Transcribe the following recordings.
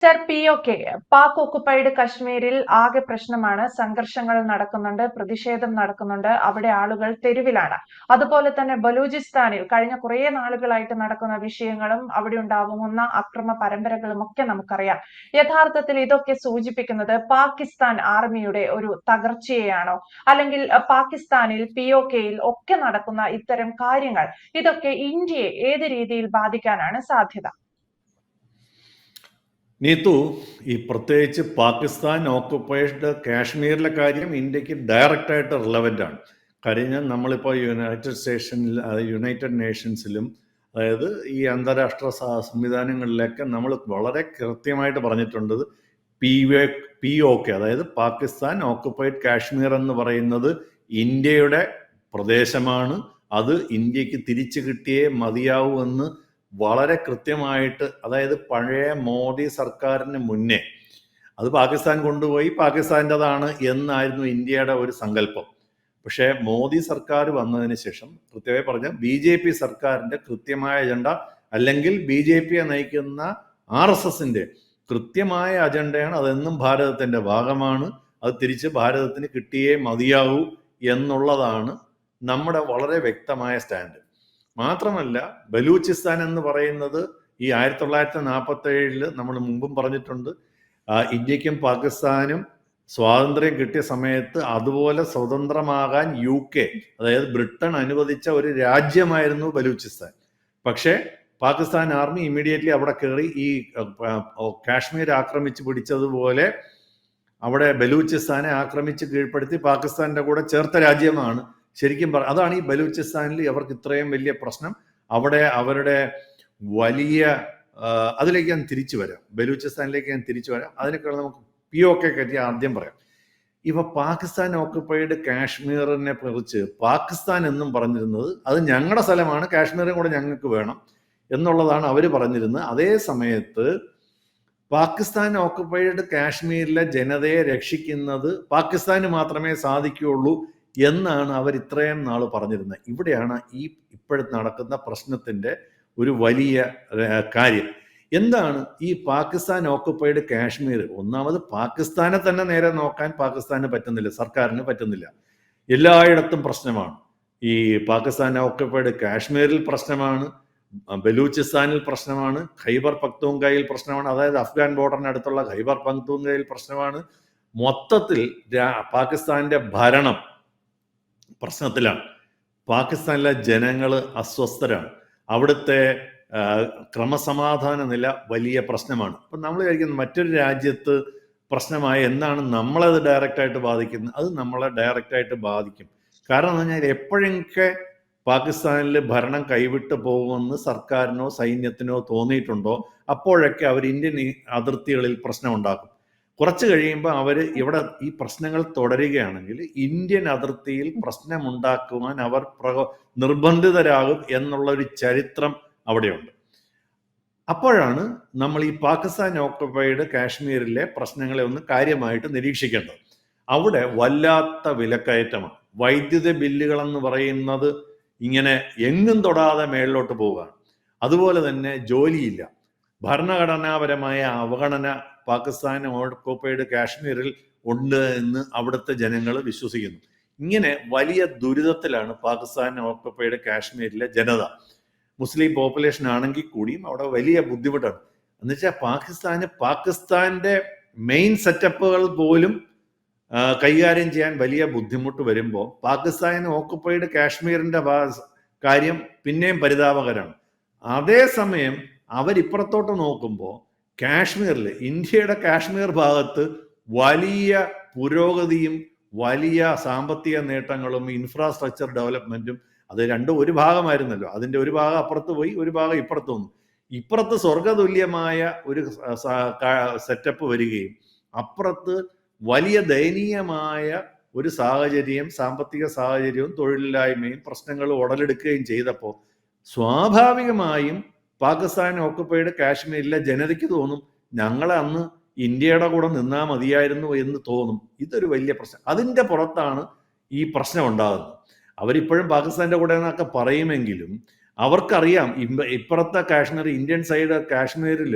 Sir, POK Pak occupied കശ്മീരിൽ ആകെ പ്രശ്നമാണ്. സംഘർഷങ്ങൾ നടക്കുന്നുണ്ട്, പ്രതിഷേധം നടക്കുന്നുണ്ട്, അവിടെ ആളുകൾ തെരുവിലാണ്. അതുപോലെ തന്നെ ബലൂചിസ്ഥാനിൽ കഴിഞ്ഞ കുറേ നാളുകളായിട്ട് നടക്കുന്ന വിഷയങ്ങളും അവിടെ ഉണ്ടാവുന്ന അക്രമ പരമ്പരകളും ഒക്കെ നമുക്കറിയാം. യഥാർത്ഥത്തിൽ ഇതൊക്കെ സൂചിപ്പിക്കുന്നത് പാകിസ്ഥാൻ ആർമിയുടെ ഒരു തകർച്ചയെയാണോ? അല്ലെങ്കിൽ പാകിസ്ഥാനിൽ POKയിൽ ഒക്കെ നടക്കുന്ന ഇത്തരം കാര്യങ്ങൾ ഇതൊക്കെ ഇന്ത്യയെ ഏത് രീതിയിൽ ബാധിക്കാനാണ് സാധ്യത? നീതു, ഈ പ്രത്യേകിച്ച് പാകിസ്ഥാൻ ഓക്കുപ്പൈഡ് കാശ്മീരിലെ കാര്യം ഇന്ത്യക്ക് ഡയറക്റ്റായിട്ട് റിലവൻ്റ് ആണ്. കാര്യം നമ്മളിപ്പോൾ യുണൈറ്റഡ് നേഷൻസിലും അതായത് ഈ അന്താരാഷ്ട്ര സംവിധാനങ്ങളിലൊക്കെ നമ്മൾ വളരെ കൃത്യമായിട്ട് പറഞ്ഞിട്ടുണ്ട്. POK അതായത് പാകിസ്ഥാൻ ഓക്കുപ്പൈഡ് കാശ്മീർ എന്ന് പറയുന്നത് ഇന്ത്യയുടെ പ്രദേശമാണ്. അത് ഇന്ത്യക്ക് തിരിച്ചു കിട്ടിയേ മതിയാവൂ എന്ന് വളരെ കൃത്യമായിട്ട്, അതായത് പഴയ മോദി സർക്കാരിന് മുന്നേ അത് പാകിസ്ഥാൻ കൊണ്ടുപോയി പാകിസ്ഥാൻ്റെതാണ് എന്നായിരുന്നു ഇന്ത്യയുടെ ഒരു സങ്കല്പം. പക്ഷേ മോദി സർക്കാർ വന്നതിന് ശേഷം കൃത്യമായി പറഞ്ഞ BJP സർക്കാരിൻ്റെ കൃത്യമായ അജണ്ട, അല്ലെങ്കിൽ BJP നയിക്കുന്ന RSSന്റെ കൃത്യമായ അജണ്ടയാണ്. അതെന്നും ഭാരതത്തിൻ്റെ ഭാഗമാണ്. അത് തിരിച്ച് ഭാരതത്തിന് കിട്ടിയേ മതിയാവൂ എന്നുള്ളതാണ് നമ്മുടെ വളരെ വ്യക്തമായ സ്റ്റാൻഡ്. മാത്രമല്ല, ബലൂചിസ്ഥാൻ എന്ന് പറയുന്നത് ഈ 1947 നമ്മൾ മുമ്പും പറഞ്ഞിട്ടുണ്ട്, ഇന്ത്യക്കും പാകിസ്ഥാനും സ്വാതന്ത്ര്യം കിട്ടിയ സമയത്ത് അതുപോലെ സ്വതന്ത്രമാകാൻ UK അതായത് ബ്രിട്ടൻ അനുവദിച്ച ഒരു രാജ്യമായിരുന്നു ബലൂചിസ്ഥാൻ. പക്ഷേ പാകിസ്ഥാൻ ആർമി ഇമ്മീഡിയറ്റ്ലി അവിടെ കയറി ഈ കാശ്മീർ ആക്രമിച്ച് പിടിച്ചതുപോലെ അവിടെ ബലൂചിസ്ഥാനെ ആക്രമിച്ച് കീഴ്പ്പെടുത്തി പാകിസ്ഥാന്റെ കൂടെ ചേർത്ത രാജ്യമാണ്. ശരിക്കും അതാണ് ഈ ബലൂചിസ്ഥാനിൽ അവർക്ക് ഇത്രയും വലിയ പ്രശ്നം. അവിടെ അവരുടെ വലിയ അതിലേക്ക് ഞാൻ തിരിച്ചു വരാം, ബലൂചിസ്ഥാനിലേക്ക് ഞാൻ തിരിച്ചു വരാം. അതിനേക്കാൾ നമുക്ക് POK പറ്റി ആദ്യം പറയാം. ഇപ്പൊ പാകിസ്ഥാൻ ഓക്കുപ്പൈഡ് കാശ്മീരിനെ കുറിച്ച് പാകിസ്ഥാൻ എന്നും പറഞ്ഞിരുന്നത് അത് ഞങ്ങളുടെ സ്ഥലമാണ്, കാശ്മീരും കൂടെ ഞങ്ങൾക്ക് വേണം എന്നുള്ളതാണ് അവർ പറഞ്ഞിരുന്നത്. അതേ സമയത്ത് പാകിസ്ഥാൻ ഓക്കുപ്പൈഡ് കാശ്മീരിലെ ജനതയെ രക്ഷിക്കുന്നത് പാകിസ്ഥാന് മാത്രമേ സാധിക്കുകയുള്ളൂ എന്നാണ് അവർ ഇത്രയും നാൾ പറഞ്ഞിരുന്നത്. ഇവിടെയാണ് ഈ ഇപ്പോഴത്തെ നടക്കുന്ന പ്രശ്നത്തിൻ്റെ ഒരു വലിയ കാര്യം. എന്താണ് ഈ പാകിസ്ഥാൻ ഓക്കുപ്പൈഡ് കാശ്മീർ? ഒന്നാമത് പാകിസ്ഥാനെ തന്നെ നേരെ നോക്കാൻ പാകിസ്ഥാന് പറ്റുന്നില്ല, സർക്കാരിന് പറ്റുന്നില്ല. എല്ലായിടത്തും പ്രശ്നമാണ്. ഈ പാകിസ്ഥാൻ ഓക്കുപ്പൈഡ് കാശ്മീരിൽ പ്രശ്നമാണ്, ബലൂചിസ്ഥാനിൽ പ്രശ്നമാണ്, ഖൈബർ പഖ്തൂൺഖയിൽ പ്രശ്നമാണ്, അതായത് അഫ്ഗാൻ ബോർഡറിനടുത്തുള്ള ഖൈബർ പഖ്തൂൺഖയിൽ പ്രശ്നമാണ്. മൊത്തത്തിൽ പാകിസ്ഥാന്റെ ഭരണം പ്രശ്നത്തിലാണ്. പാകിസ്ഥാനിലെ ജനങ്ങൾ അസ്വസ്ഥരാണ്. അവിടുത്തെ ക്രമസമാധാന നില വലിയ പ്രശ്നമാണ്. അപ്പം നമ്മൾ വിചാരിക്കുന്നത് മറ്റൊരു രാജ്യത്ത് പ്രശ്നമായ എന്താണ് നമ്മളത് ഡയറക്റ്റായിട്ട് ബാധിക്കുന്നത്? അത് നമ്മളെ ഡയറക്റ്റായിട്ട് ബാധിക്കും. കാരണം എന്ന് പറഞ്ഞാൽ എപ്പോഴൊക്കെ പാകിസ്ഥാനിൽ ഭരണം കൈവിട്ട് പോകുമെന്ന് സർക്കാരിനോ സൈന്യത്തിനോ തോന്നിയിട്ടുണ്ടോ അപ്പോഴൊക്കെ അവർ ഇന്ത്യൻ അതിർത്തികളിൽ പ്രശ്നം ഉണ്ടാക്കും. കുറച്ച് കഴിയുമ്പോൾ അവർ ഇവിടെ ഈ പ്രശ്നങ്ങൾ തുടരുകയാണെങ്കിൽ ഇന്ത്യൻ അതിർത്തിയിൽ പ്രശ്നമുണ്ടാക്കുവാൻ അവർ നിർബന്ധിതരാകും എന്നുള്ളൊരു ചരിത്രം അവിടെയുണ്ട്. അപ്പോഴാണ് നമ്മൾ ഈ പാകിസ്ഥാൻ ഓക്കുപ്പൈഡ് കാശ്മീരിലെ പ്രശ്നങ്ങളെ ഒന്ന് കാര്യമായിട്ട് നിരീക്ഷിക്കേണ്ടത്. അവിടെ വല്ലാത്ത വിലക്കയറ്റമാണ്. വൈദ്യുത ബില്ലുകളെന്ന് പറയുന്നത് ഇങ്ങനെ എങ്ങും തൊടാതെ മേളിലോട്ട് പോവുകയാണ്. അതുപോലെ തന്നെ ജോലിയില്ല. ഭരണഘടനാപരമായ അവഗണന പാകിസ്ഥാൻ ഓക്കുപ്പൈഡ് കാശ്മീരിൽ ഉണ്ട് എന്ന് അവിടുത്തെ ജനങ്ങൾ വിശ്വസിക്കുന്നു. ഇങ്ങനെ വലിയ ദുരിതത്തിലാണ് പാകിസ്ഥാൻ ഓക്കുപ്പൈഡ് കാശ്മീരിലെ ജനത. മുസ്ലിം പോപ്പുലേഷൻ ആണെങ്കിൽ കൂടിയും അവിടെ വലിയ ബുദ്ധിമുട്ടാണ്. എന്നുവെച്ചാൽ പാകിസ്ഥാന്റെ മെയിൻ സെറ്റപ്പുകൾ പോലും കൈകാര്യം ചെയ്യാൻ വലിയ ബുദ്ധിമുട്ട് വരുമ്പോൾ പാകിസ്ഥാൻ ഓക്കുപ്പൈഡ് കാശ്മീരിന്റെ കാര്യം പിന്നെയും പരിതാപകരമാണ്. അതേസമയം അവരിപ്പുറത്തോട്ട് നോക്കുമ്പോൾ കാശ്മീരിൽ, ഇന്ത്യയുടെ കാശ്മീർ ഭാഗത്ത് വലിയ പുരോഗതിയും വലിയ സാമ്പത്തിക നേട്ടങ്ങളും ഇൻഫ്രാസ്ട്രക്ചർ ഡെവലപ്മെന്റും, അത് രണ്ടും ഒരു ഭാഗമായിരുന്നല്ലോ. അതിൻ്റെ ഒരു ഭാഗം അപ്പുറത്ത് പോയി, ഒരു ഭാഗം ഇപ്പുറത്ത് വന്നു. ഇപ്പുറത്ത് സ്വർഗതുല്യമായ ഒരു സെറ്റപ്പ് വരികയും അപ്പുറത്ത് വലിയ ദയനീയമായ ഒരു സാഹചര്യം, സാമ്പത്തിക സാഹചര്യവും തൊഴിലില്ലായ്മയും പ്രശ്നങ്ങളും ഉടലെടുക്കുകയും ചെയ്തപ്പോൾ സ്വാഭാവികമായും പാകിസ്ഥാൻ ഓക്കുപ്പൈഡ് കാശ്മീരിലെ ജനതയ്ക്ക് തോന്നും ഞങ്ങളെ അന്ന് ഇന്ത്യയുടെ കൂടെ നിന്നാൽ മതിയായിരുന്നു എന്ന് തോന്നും. ഇതൊരു വലിയ പ്രശ്നം. അതിൻ്റെ പുറത്താണ് ഈ പ്രശ്നം ഉണ്ടാകുന്നത്. അവരിപ്പോഴും പാകിസ്ഥാന്റെ കൂടെ എന്നൊക്കെ പറയുമെങ്കിലും അവർക്കറിയാം ഇപ്പുറത്തെ കാശ്മീർ, ഇന്ത്യൻ സൈഡ് കാശ്മീരിൽ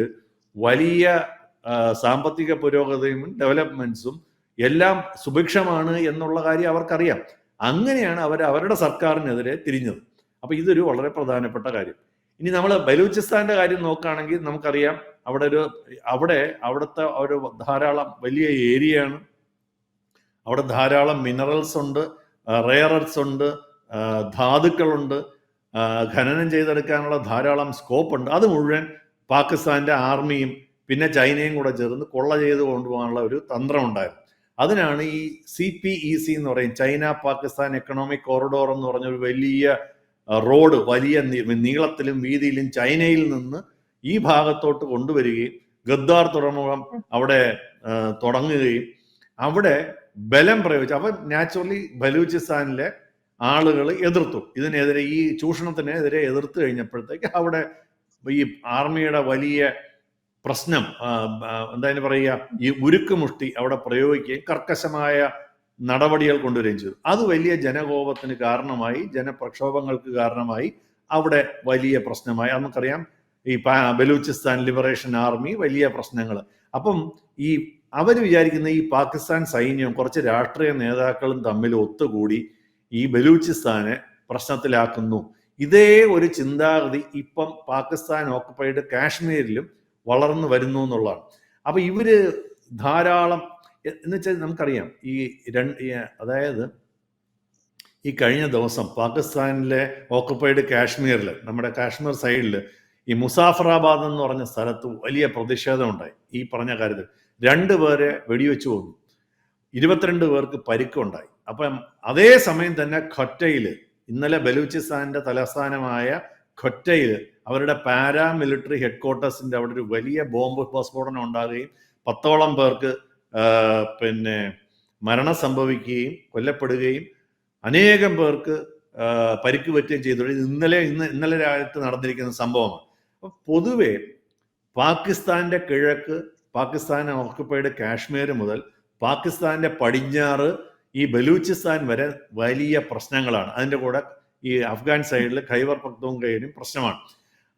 വലിയ സാമ്പത്തിക പുരോഗതിയും ഡെവലപ്മെന്റ്സും എല്ലാം സുഭിക്ഷമാണ് എന്നുള്ള കാര്യം അവർക്കറിയാം. അങ്ങനെയാണ് അവർ അവരുടെ സർക്കാരിനെതിരെ തിരിഞ്ഞത്. അപ്പൊ ഇതൊരു വളരെ പ്രധാനപ്പെട്ട കാര്യം. ഇനി നമ്മൾ ബലൂചിസ്ഥാന്റെ കാര്യം നോക്കുകയാണെങ്കിൽ നമുക്കറിയാം, അവിടുത്തെ ഒരു ധാരാളം വലിയ ഏരിയയാണ്. അവിടെ ധാരാളം മിനറൽസ് ഉണ്ട്, റെയർ എർത്ത്സ് ഉണ്ട്, ധാതുക്കളുണ്ട്, ഖനനം ചെയ്തെടുക്കാനുള്ള ധാരാളം സ്കോപ്പ് ഉണ്ട്. അത് മുഴുവൻ പാകിസ്ഥാന്റെ ആർമിയും പിന്നെ ചൈനയും കൂടെ ചേർന്ന് കൊള്ള ചെയ്ത് കൊണ്ടുപോകാനുള്ള ഒരു തന്ത്രം ഉണ്ടായിരുന്നു. അതിനാണ് ഈ CPEC എന്ന് പറയും, ചൈന പാകിസ്ഥാൻ എക്കണോമിക് കോറിഡോർ എന്ന് പറഞ്ഞ ഒരു വലിയ റോഡ്, വലിയ നീളത്തിലും വീതിയിലും ചൈനയിൽ നിന്ന് ഈ ഭാഗത്തോട്ട് കൊണ്ടുവരികയും ഗദ്ദാർ തുറമുഖം അവിടെ തുടങ്ങുകയും അവിടെ ബലം പ്രയോഗിച്ചു. അപ്പൊ നാച്ചുറലി ബലൂചിസ്ഥാനിലെ ആളുകൾ എതിർത്തു. ഇതിനെതിരെ, ഈ ചൂഷണത്തിനെതിരെ എതിർത്ത് കഴിഞ്ഞപ്പോഴത്തേക്ക് അവിടെ ഈ ആർമിയുടെ വലിയ പ്രശ്നം, എന്തായാലും പറയുക, ഈ ഉരുക്കുമുഷ്ടി അവിടെ പ്രയോഗിക്കുകയും കർക്കശമായ നടപടികൾ കൊണ്ടുവരികയും ചെയ്തു. അത് വലിയ ജനകോപത്തിന് കാരണമായി, ജനപ്രക്ഷോഭങ്ങൾക്ക് കാരണമായി, അവിടെ വലിയ പ്രശ്നമായി. നമുക്കറിയാം ഈ ബലൂചിസ്ഥാൻ ലിബറേഷൻ ആർമി വലിയ പ്രശ്നങ്ങൾ. അപ്പം ഈ അവർ വിചാരിക്കുന്ന ഈ പാകിസ്ഥാൻ സൈന്യവും കുറച്ച് രാഷ്ട്രീയ നേതാക്കളും തമ്മിൽ ഒത്തുകൂടി ഈ ബലൂചിസ്ഥാനെ പ്രശ്നത്തിലാക്കുന്നു. ഇതേ ഒരു ചിന്താഗതി ഇപ്പം പാകിസ്ഥാൻ ഓക്കുപ്പൈഡ് കാശ്മീരിലും വളർന്നു വരുന്നു എന്നുള്ളതാണ്. അപ്പൊ ഇവര് ധാരാളം, എന്ന് വെച്ചാൽ നമുക്കറിയാം അതായത് ഈ കഴിഞ്ഞ ദിവസം പാകിസ്ഥാനിലെ ഓക്കുപ്പൈഡ് കാശ്മീരിൽ, നമ്മുടെ കാശ്മീർ സൈഡിൽ ഈ മുസാഫറാബാദ് എന്ന് പറഞ്ഞ സ്ഥലത്ത് വലിയ പ്രതിഷേധം ഉണ്ടായി. ഈ പറഞ്ഞ കാര്യത്തിൽ 2 പേരെ വെടിവെച്ചു കൊന്നു, 22 പേർക്ക് പരിക്കുണ്ടായി. അപ്പം അതേ സമയം തന്നെ ഖൊറ്റയിൽ, ഇന്നലെ ബലൂചിസ്ഥാന്റെ തലസ്ഥാനമായ ഖൊറ്റയിൽ അവരുടെ പാരാമിലിറ്ററി ഹെഡ്ക്വാർട്ടേഴ്സിന്റെ അവിടെ ഒരു വലിയ ബോംബ് സ്ഫോടനം ഉണ്ടാകുകയും 10ഓളം പേർക്ക് പിന്നെ മരണം സംഭവിക്കുകയും കൊല്ലപ്പെടുകയും അനേകം പേർക്ക് പരിക്ക് പറ്റുകയും ചെയ്തു. ഇന്നലെ രാത്രി നടന്നിരിക്കുന്ന സംഭവമാണ്. അപ്പൊ പൊതുവെ പാകിസ്ഥാന്റെ കിഴക്ക്, പാകിസ്ഥാൻ ഓക്കുപ്പൈഡ് കാശ്മീർ മുതൽ പാകിസ്ഥാന്റെ പടിഞ്ഞാറ് ഈ ബലൂചിസ്ഥാൻ വരെ വലിയ പ്രശ്നങ്ങളാണ്. അതിൻ്റെ കൂടെ ഈ അഫ്ഗാൻ സൈഡിൽ ഖൈബർ പഖ്തൂൺഖ്വയിലും പ്രശ്നമാണ്.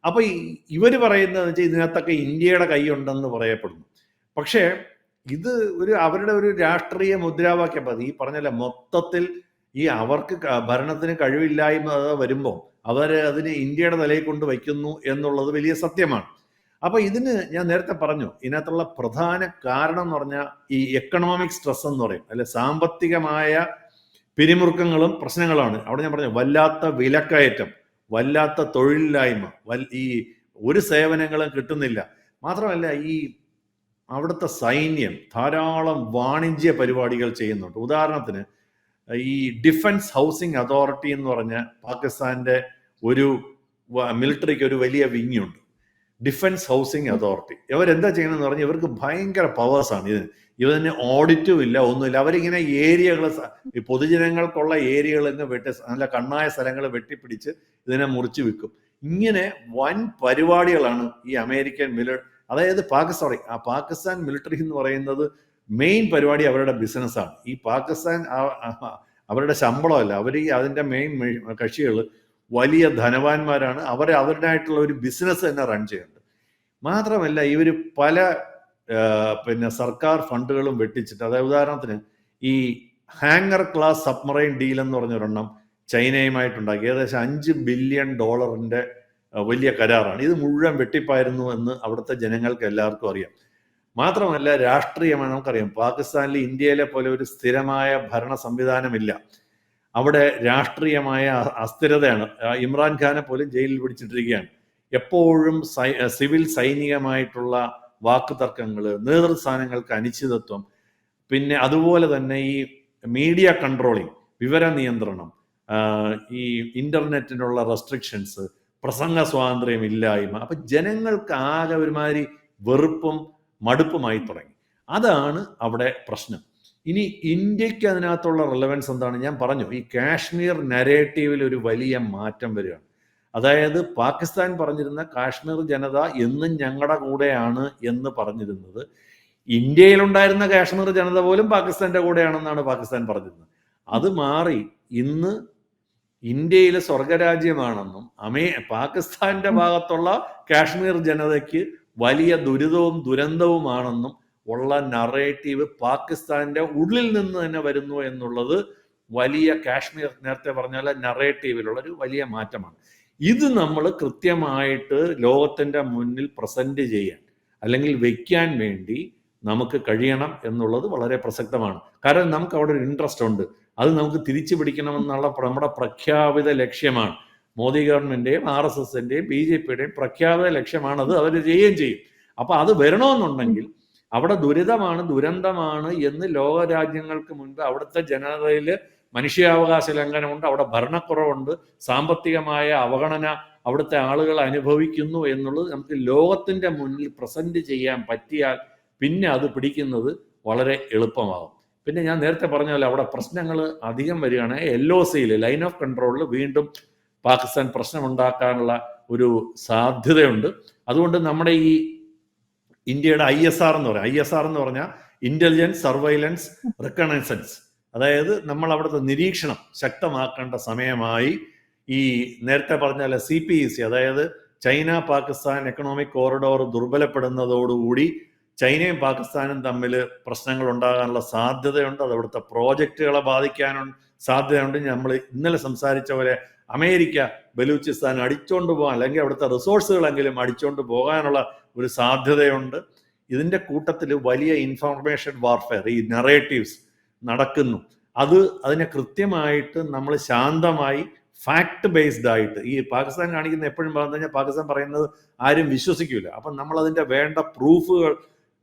അപ്പൊ ഇവര് പറയുന്നത് വെച്ചാൽ ഇതിനകത്തൊക്കെ ഇന്ത്യയുടെ കൈയുണ്ടെന്ന് പറയപ്പെടുന്നു. പക്ഷേ ഇത് അവരുടെ ഒരു രാഷ്ട്രീയ മുദ്രാവാക്യം. ഈ പറഞ്ഞല്ല, മൊത്തത്തിൽ ഈ അവർക്ക് ഭരണത്തിന് കഴിവില്ലായ്മ വരുമ്പോൾ അതിന് ഇന്ത്യയുടെ തലയിൽ കൊണ്ട് വയ്ക്കുന്നു എന്നുള്ളത് വലിയ സത്യമാണ്. അപ്പൊ ഇതിന് ഞാൻ നേരത്തെ പറഞ്ഞു, ഇതിനകത്തുള്ള പ്രധാന കാരണം എന്ന് പറഞ്ഞാൽ ഈ എക്കണോമിക് സ്ട്രെസ് എന്ന് പറയും, അല്ലെ സാമ്പത്തികമായ പിരിമുറുക്കങ്ങളും പ്രശ്നങ്ങളാണ്. അവിടെ ഞാൻ പറഞ്ഞു, വല്ലാത്ത വിലക്കയറ്റം, വല്ലാത്ത തൊഴിലില്ലായ്മ, ഈ ഒരു സേവനങ്ങളും കിട്ടുന്നില്ല. മാത്രമല്ല ഈ അവിടുത്തെ സൈന്യം ധാരാളം വാണിജ്യ പരിപാടികൾ ചെയ്യുന്നുണ്ട്. ഉദാഹരണത്തിന് ഈ ഡിഫൻസ് ഹൗസിംഗ് അതോറിറ്റി എന്ന് പറഞ്ഞ പാകിസ്ഥാന്റെ ഒരു മിലിറ്ററിക്ക് ഒരു വലിയ വിങ്ങുണ്ട്, ഡിഫൻസ് ഹൗസിംഗ് അതോറിറ്റി. ഇവരെന്താ ചെയ്യണമെന്ന് പറഞ്ഞാൽ ഇവർക്ക് ഭയങ്കര പവേഴ്സാണ്. ഇതിന് ഓഡിറ്റും ഇല്ല, ഒന്നുമില്ല. അവരിങ്ങനെ ഏരിയകൾ, ഈ പൊതുജനങ്ങൾക്കുള്ള ഏരിയകൾ നല്ല കണ്ണായ സ്ഥലങ്ങൾ വെട്ടിപ്പിടിച്ച് ഇതിനെ മുറിച്ചു വെക്കും. ഇങ്ങനെ വൻ പരിപാടികളാണ് ഈ അമേരിക്കൻ അതായത് പാകിസ്ഥാൻ മിലിറ്ററി എന്ന് പറയുന്നത് മെയിൻ പരിപാടി അവരുടെ ബിസിനസ്സാണ്. ഈ പാകിസ്ഥാൻ അവരുടെ ശമ്പളമല്ല, അതിൻ്റെ മെയിൻ കക്ഷികൾ വലിയ ധനവാന്മാരാണ്. അവരുടേതായിട്ടുള്ള ഒരു ബിസിനസ് തന്നെ റൺ ചെയ്യുന്നുണ്ട്. മാത്രമല്ല ഇവർ പല സർക്കാർ ഫണ്ടുകളും വെട്ടിച്ചിട്ട്, അതായത് ഉദാഹരണത്തിന് ഈ ഹാങ്ങർ ക്ലാസ് സബ്മറൈൻ ഡീൽ എന്ന് പറഞ്ഞൊരെണ്ണം ചൈനയുമായിട്ടുണ്ടാക്കി. ഏകദേശം $5 ബില്യൺ വലിയ കരാറാണ്. ഇത് മുഴുവൻ വെട്ടിപ്പായിരുന്നു എന്ന് അവിടുത്തെ ജനങ്ങൾക്ക് എല്ലാവർക്കും അറിയാം. മാത്രമല്ല രാഷ്ട്രീയമായി നമുക്കറിയാം, പാകിസ്ഥാനിൽ ഇന്ത്യയിലെ പോലെ ഒരു സ്ഥിരമായ ഭരണ സംവിധാനമില്ല. അവിടെ രാഷ്ട്രീയമായ അസ്ഥിരതയാണ്. ഇമ്രാൻഖാനെ പോലും ജയിലിൽ പിടിച്ചിട്ടിരിക്കുകയാണ്. എപ്പോഴും സിവിൽ സൈനികമായിട്ടുള്ള വാക്കുതർക്കങ്ങൾ, നേതൃസ്ഥാനങ്ങൾക്ക് അനിശ്ചിതത്വം, പിന്നെ അതുപോലെ തന്നെ ഈ മീഡിയ കൺട്രോളിങ്, വിവര നിയന്ത്രണം, ഈ ഇന്റർനെറ്റിനുള്ള റെസ്ട്രിക്ഷൻസ്, പ്രസംഗ സ്വാതന്ത്ര്യം ഇല്ലായ്മ. അപ്പൊ ജനങ്ങൾക്ക് ആകെ ഒരുമാതിരി വെറുപ്പും മടുപ്പുമായി തുടങ്ങി. അതാണ് അവിടെ പ്രശ്നം. ഇനി ഇന്ത്യക്ക് അതിനകത്തുള്ള റെലവൻസ് എന്താണ്? ഞാൻ പറഞ്ഞു, ഈ കാശ്മീർ നരേറ്റീവിൽ ഒരു വലിയ മാറ്റം വരികയാണ്. അതായത് പാകിസ്ഥാൻ പറഞ്ഞിരുന്ന കാശ്മീർ ജനത എന്നും ഞങ്ങളുടെ കൂടെയാണ് എന്ന് പറഞ്ഞിരുന്നത്, ഇന്ത്യയിലുണ്ടായിരുന്ന കാശ്മീർ ജനത പോലും പാകിസ്ഥാന്റെ കൂടെയാണെന്നാണ് പാകിസ്ഥാൻ പറഞ്ഞിരുന്നത്. അത് മാറി ഇന്ന് ഇന്ത്യയിലെ സ്വർഗരാജ്യമാണെന്നും പാകിസ്ഥാന്റെ ഭാഗത്തുള്ള കാശ്മീർ ജനതയ്ക്ക് വലിയ ദുരിതവും ദുരന്തവുമാണെന്നും ഉള്ള നറേറ്റീവ് പാകിസ്ഥാന്റെ ഉള്ളിൽ നിന്ന് തന്നെ വരുന്നു എന്നുള്ളത് വലിയ കാശ്മീർ നേരത്തെ പറഞ്ഞ നറേറ്റീവിലുള്ള ഒരു വലിയ മാറ്റമാണ്. ഇത് നമ്മൾ കൃത്യമായിട്ട് ലോകത്തിന്റെ മുന്നിൽ പ്രസന്റ് ചെയ്യാൻ അല്ലെങ്കിൽ വെക്കാൻ വേണ്ടി നമുക്ക് കഴിയണം എന്നുള്ളത് വളരെ പ്രസക്തമാണ്. കാരണം നമുക്ക് അവിടെ ഒരു ഇൻട്രസ്റ്റ് ഉണ്ട്, അത് നമുക്ക് തിരിച്ചു പിടിക്കണമെന്നുള്ള നമ്മുടെ പ്രഖ്യാപിത ലക്ഷ്യമാണ്. മോദി ഗവൺമെന്റിന്റെയും RSSന്റെയും BJPയുടെയും പ്രഖ്യാപിത ലക്ഷ്യമാണ്. അത് അവർ ചെയ്യുകയും ചെയ്യും. അപ്പൊ അത് വരണമെന്നുണ്ടെങ്കിൽ അവിടെ ദുരിതമാണ്, ദുരന്തമാണ് എന്ന് ലോകരാജ്യങ്ങൾക്ക് മുൻപ് അവിടുത്തെ ജനതയിൽ മനുഷ്യാവകാശ ലംഘനമുണ്ട്, അവിടെ ഭരണക്കുറവുണ്ട്, സാമ്പത്തികമായ അവഗണന അവിടുത്തെ ആളുകൾ അനുഭവിക്കുന്നു എന്നുള്ളത് നമുക്ക് ലോകത്തിന്റെ മുന്നിൽ പ്രസന്റ് ചെയ്യാൻ പറ്റിയാൽ പിന്നെ അത് പിടിക്കുന്നത് വളരെ എളുപ്പമാകും. പിന്നെ ഞാൻ നേരത്തെ പറഞ്ഞ പോലെ അവിടെ പ്രശ്നങ്ങൾ അധികം വരികയാണ്. LOCയിൽ ലൈൻ ഓഫ് കൺട്രോളിൽ വീണ്ടും പാകിസ്ഥാൻ പ്രശ്നമുണ്ടാക്കാനുള്ള ഒരു സാധ്യതയുണ്ട്. അതുകൊണ്ട് നമ്മുടെ ഈ ഇന്ത്യയുടെ ISR എന്ന് പറഞ്ഞാൽ ഇന്റലിജൻസ് സർവൈലൻസ് റിക്കണൈസൻസ്, അതായത് നമ്മൾ അവിടുത്തെ നിരീക്ഷണം ശക്തമാക്കേണ്ട സമയമായി. ഈ നേരത്തെ പറഞ്ഞ CPEC, അതായത് ചൈന പാകിസ്ഥാൻ എക്കണോമിക് കോറിഡോർ ദുർബലപ്പെടുന്നതോടുകൂടി ചൈനയും പാകിസ്ഥാനും തമ്മിൽ പ്രശ്നങ്ങൾ ഉണ്ടാകാനുള്ള സാധ്യതയുണ്ട്. അത് അവിടുത്തെ പ്രോജക്റ്റുകളെ ബാധിക്കാനും സാധ്യതയുണ്ട്. നമ്മൾ ഇന്നലെ സംസാരിച്ച പോലെ അമേരിക്ക ബലൂചിസ്ഥാൻ അടിച്ചോണ്ട് പോകാൻ അല്ലെങ്കിൽ അവിടുത്തെ റിസോഴ്സുകളെങ്കിലും അടിച്ചോണ്ട് പോകാനുള്ള ഒരു സാധ്യതയുണ്ട്. ഇതിന്റെ കൂട്ടത്തിൽ വലിയ ഇൻഫർമേഷൻ വാർഫെയർ, ഈ നറേറ്റീവ്സ് നടക്കുന്നു. അതിനെ കൃത്യമായിട്ട് നമ്മൾ ശാന്തമായി ഫാക്ട് ബേസ്ഡ് ആയിട്ട്, ഈ പാകിസ്ഥാൻ കാണിക്കുന്ന എപ്പോഴും പറഞ്ഞു കഴിഞ്ഞാൽ പാകിസ്ഥാൻ പറയുന്നത് ആരും വിശ്വസിക്കില്ല. അപ്പം നമ്മൾ അതിന്റെ വേണ്ട പ്രൂഫുകൾ,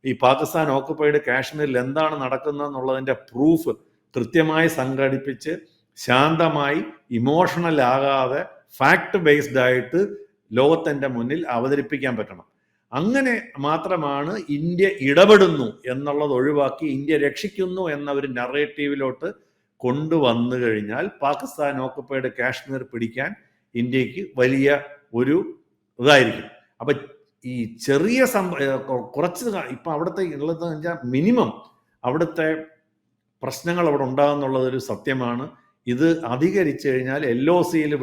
ഈ പാകിസ്ഥാൻ ഓക്കുപ്പൈഡ് കാശ്മീരിൽ എന്താണ് നടക്കുന്നതെന്നുള്ളതിന്റെ പ്രൂഫ് കൃത്യമായി സംഘടിപ്പിച്ച് ശാന്തമായി ഇമോഷണൽ ആകാതെ ഫാക്ട് ബേസ്ഡ് ആയിട്ട് ലോകത്തിന്റെ മുന്നിൽ അവതരിപ്പിക്കാൻ പറ്റണം. അങ്ങനെ മാത്രമാണ് ഇന്ത്യ ഇടപെടുന്നു എന്നുള്ളത് ഒഴിവാക്കി ഇന്ത്യ രക്ഷിക്കുന്നു എന്ന ഒരു നറേറ്റീവിലോട്ട് കൊണ്ടുവന്നു കഴിഞ്ഞാൽ പാകിസ്ഥാൻ ഓക്കുപ്പൈഡ് കാശ്മീർ പിടിക്കാൻ ഇന്ത്യക്ക് വലിയ ഒരു ഇതായിരിക്കും. അപ്പൊ ഈ ചെറിയ കുറച്ച് ഇപ്പൊ അവിടുത്തെ ഉള്ളത് വെച്ചാൽ മിനിമം അവിടുത്തെ പ്രശ്നങ്ങൾ അവിടെ ഉണ്ടാകുന്നുള്ളതൊരു സത്യമാണ്. ഇത് അധികരിച്ചു കഴിഞ്ഞാൽ LOCയിൽ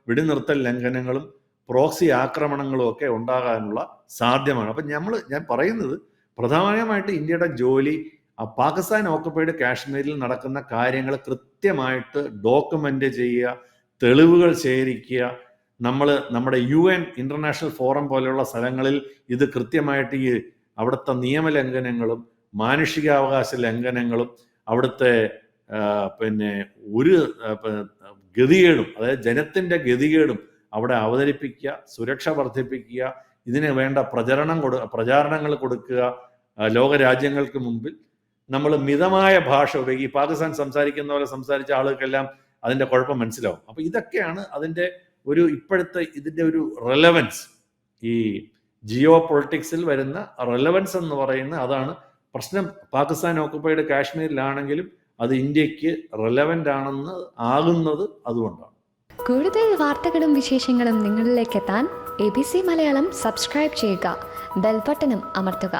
വെടിനിർത്തൽ ലംഘനങ്ങളും പ്രോക്സി ആക്രമണങ്ങളും ഒക്കെ ഉണ്ടാകാനുള്ള സാധ്യമാണ്. അപ്പം ഞാൻ പറയുന്നത് പ്രധാനമായിട്ട് ഇന്ത്യയുടെ ജോലി പാകിസ്ഥാൻ ഓക്കുപ്പൈഡ് കാശ്മീരിൽ നടക്കുന്ന കാര്യങ്ങൾ കൃത്യമായിട്ട് ഡോക്യുമെന്റ് ചെയ്യുക, തെളിവുകൾ ശേഖരിക്കുക. നമ്മുടെ UN ഇന്റർനാഷണൽ ഫോറം പോലെയുള്ള സ്ഥലങ്ങളിൽ ഇത് കൃത്യമായിട്ട് ഈ അവിടുത്തെ നിയമലംഘനങ്ങളും മാനുഷികാവകാശ ലംഘനങ്ങളും അവിടുത്തെ ഒരു ഗതികേടും, അതായത് ജനത്തിന്റെ ഗതികേടും അവിടെ അവതരിപ്പിക്കുക, സുരക്ഷ വർദ്ധിപ്പിക്കുക, ഇതിന് വേണ്ട പ്രചാരണങ്ങൾ കൊടുക്കുക. ലോകരാജ്യങ്ങൾക്ക് മുമ്പിൽ നമ്മൾ മിതമായ ഭാഷ ഉപയോഗിക്കുക. പാകിസ്ഥാൻ സംസാരിക്കുന്ന പോലെ സംസാരിച്ച ആളുകൾക്കെല്ലാം അതിന്റെ കുഴപ്പം മനസ്സിലാവും. അപ്പൊ ഇതൊക്കെയാണ് അതിന്റെ ഇപ്പോഴത്തെ ഇതിന്റെ ഒരു റെലവൻസ്. ഈ ജിയോ പൊളിറ്റിക്സിൽ വരുന്ന റെലവൻസ് എന്ന് പറയുന്ന അതാണ് പ്രശ്നം. പാകിസ്ഥാൻ ഓക്കുപ്പൈഡ് കാശ്മീരിലാണെങ്കിലും അത് ഇന്ത്യക്ക് റെലവൻ്റ് ആകുന്നത് അതുകൊണ്ടാണ്. കൂടുതൽ വാർത്തകളും വിശേഷങ്ങളും നിങ്ങളിലേക്ക് എത്താൻ ABC മലയാളം സബ്സ്ക്രൈബ് ചെയ്യുക, ബെൽ ബട്ടണും അമർത്തുക.